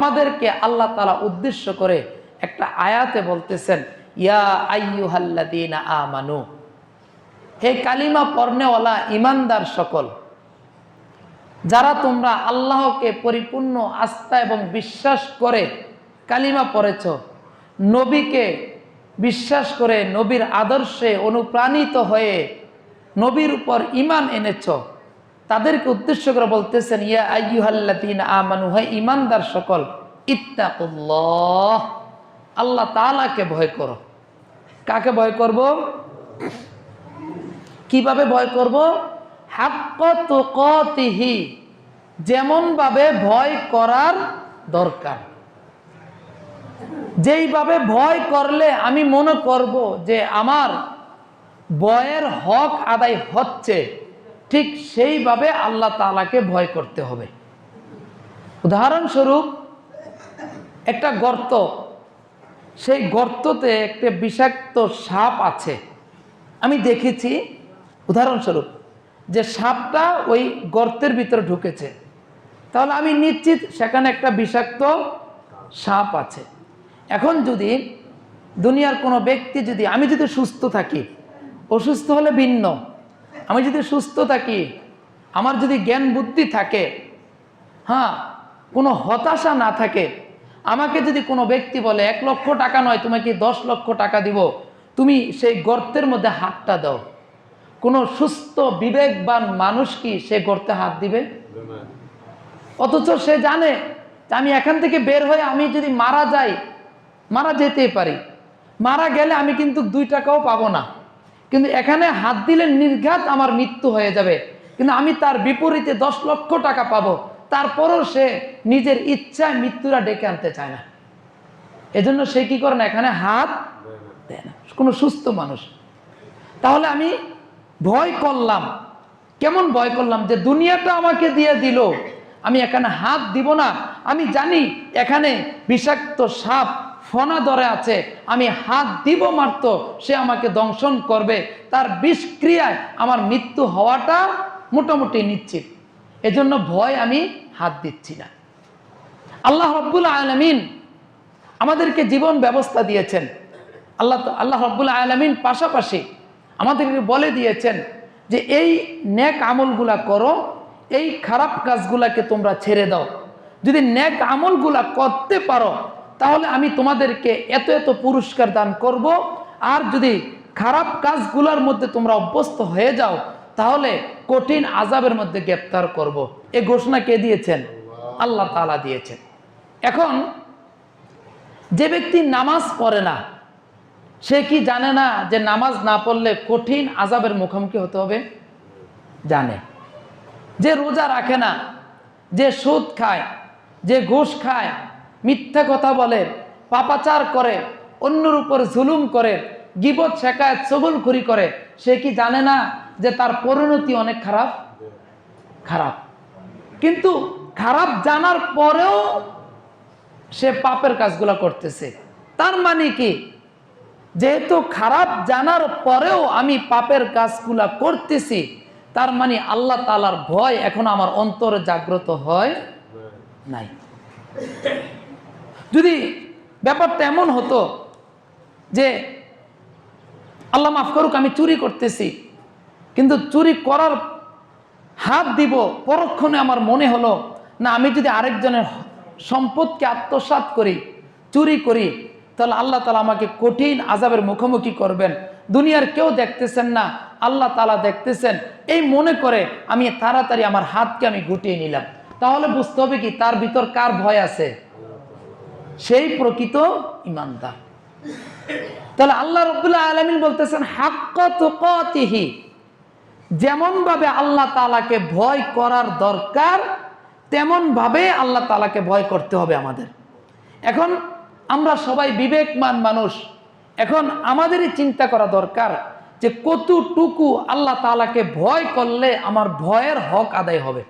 আমাদেরকে আল্লাহ তাআলা উদ্দেশ্য করে একটা আয়াতে বলতেছেন, ইয়া আইয়ুহাল্লাযীনা আমানু, হে কালিমা পড়নেওয়ালা ইমানদার সকল, যারা তোমরা আল্লাহকে পরিপূর্ণ আস্থা এবং বিশ্বাস করে কালিমা পড়েছ, নবীকে বিশ্বাস করে নবীর আদর্শে অনুপ্রাণিত হয়ে নবীর উপর ঈমান এনেছ, তাদেরকে উদ্দেশ্য করে বলতেছেন, ইয়া আইয়ুহাল্লাযীনা আমানু, হে ঈমানদার সকল, ইত্তাকুল্লাহ, আল্লাহ তাআলাকে ভয় করো। কাকে ভয় করব? কিভাবে ভয় করব? হাক্কা তুকাতিহি, যেমন ভাবে ভয় করার দরকার। যেইভাবে ভয় করলে আমি মনে করব যে আমার ভয়ের হক আদায় হচ্ছে, ঠিক সেইভাবে আল্লাহ তাআলাকে ভয় করতে হবে। উদাহরণস্বরূপ, একটা গর্ত, সেই গর্ততে একটা বিষাক্ত সাপ আছে, আমি দেখেছি। উদাহরণস্বরূপ, যে সাপটা ওই গর্তের ভিতরে ঢুকেছে, তাহলে আমি নিশ্চিত সেখানে একটা বিষাক্ত সাপ আছে। এখন যদি দুনিয়ার কোনো ব্যক্তি, যদি আমি যদি সুস্থ থাকি, অসুস্থ হলে ভিন্ন, আমি যদি সুস্থ থাকি, আমার যদি জ্ঞান বুদ্ধি থাকে, হ্যাঁ, কোনো হতাশা না থাকে, আমাকে যদি কোনো ব্যক্তি বলে 1 লক্ষ টাকা নয়, তোমাকে 10 লক্ষ টাকা দিব, তুমি সেই গর্তের মধ্যে হাতটা দাও, কোনো সুস্থ বিবেকবান মানুষ কি সে গর্তে হাত দিবে? অথচ সে জানে যে আমি এখান থেকে বের হয়ে আমি যদি মারা যাই, মারা যেতেই পারি, মারা গেলে আমি কিন্তু 2 টাকাও পাবো না, কিন্তু এখানে হাত দিলে নির্ঘাত আমার মৃত্যু হয়ে যাবে, কিন্তু আমি তার বিপরীতে 10 লক্ষ টাকা পাবো। তারপরও সে নিজের ইচ্ছায় মৃত্যুরা ডেকে আনতে চায় না, এজন্য সে কি করে না, এখানে হাত দেয় না, কোনো সুস্থ মানুষ। তাহলে আমি ভয় করলাম, কেমন ভয় করলাম? যে দুনিয়াটা আমাকে দিয়ে দিল, আমি এখানে হাত দিব না, আমি জানি এখানে বিষাক্ত সাপ ফনা ধরে আছে, আমি হাত দিব মাত্র সে আমাকে দংশন করবে, তার বিষক্রিয়ায় আমার মৃত্যু হওয়াটা মোটামুটি নিশ্চিত, এজন্য ভয় আমি হাত দিচ্ছি না। আল্লাহ রাব্বুল আলামিন আমাদেরকে জীবন ব্যবস্থা দিয়েছেন। আল্লাহ রাব্বুল আলামিন পাশাপাশি আমাদেরকে বলে দিয়েছেন যে এই নেক আমলগুলা করো, এই খারাপ কাজগুলাকে তোমরা ছেড়ে দাও। যদি নেক আমলগুলা করতে পারো তাহলে আমি তোমাদেরকে এত এত পুরস্কার দান করব, আর যদি খারাপ কাজগুলোর মধ্যে তোমরা অভ্যস্ত হয়ে যাও তাহলে কঠিন আযাবের মধ্যে গ্রেফতার করব। এই ঘোষণা কে দিয়েছেন? আল্লাহ তাআলা দিয়েছেন। এখন যে ব্যক্তি নামাজ পড়ে না, সে কি জানে না যে নামাজ না পড়লে কঠিন আযাবের মুখোমুখি হতে হবে? জানে। যে রোজা রাখে না, যে সুদ খায়, যে ঘুষ খায়, মিথ্যা কথা বলে, পাপাচার করে, অন্যের উপর জুলুম করে, গীবত শেখায়ত চগলখড়ি করে, সে কি জানে না যে তার পরিণতি অনেক খারাপ? খারাপ। কিন্তু খারাপ জানার পরেও সে পাপের কাজগুলো করতেছে। তার মানে কি? যেহেতু খারাপ জানার পরেও আমি পাপের কাজগুলা করতেছি, তার মানে আল্লাহ তাআলার ভয় এখন আমার অন্তরে জাগ্রত হয় নাই। যদি ব্যাপারটা এমন হতো যে আল্লাহ মাফ করুক, আমি চুরি করতেছি, কিন্তু চুরি করার হাত দিব, পরক্ষণে আমার মনে হলো না, আমি যদি আরেকজনের সম্পদকে আত্মসাৎ করি, চুরি করি, তাহলে আল্লাহ তাআলা আমাকে কঠিন আযাবের মুখোমুখি করবেন। দুনিয়ার কেউ দেখতেছেন না, আল্লাহ তাআলা দেখতেছেন, এই মনে করে আমি তাড়াতাড়ি আমার হাতকে আমি গুটিয়ে নিলাম। তাহলে বুঝতে হবে কি তার ভিতর কার ভয় আছে? সেই প্রকৃত ঈমানদার। তাহলে আল্লাহ রাব্বুল আলামিন বলতেছেন হাক্কা তুকাতিহি, যেমন ভাবে আল্লাহ তাআলাকে ভয় করার দরকার তেমন ভাবে আল্লাহ তাআলাকে ভয় করতে হবে আমাদের। এখন আমরা সবাই বিবেকমান মানুষ, এখন আমাদেরই চিন্তা করা দরকার যে কতটুকু আল্লাহ তাআলাকে ভয় করলে আমার ভয়ের হক আদায় হবে।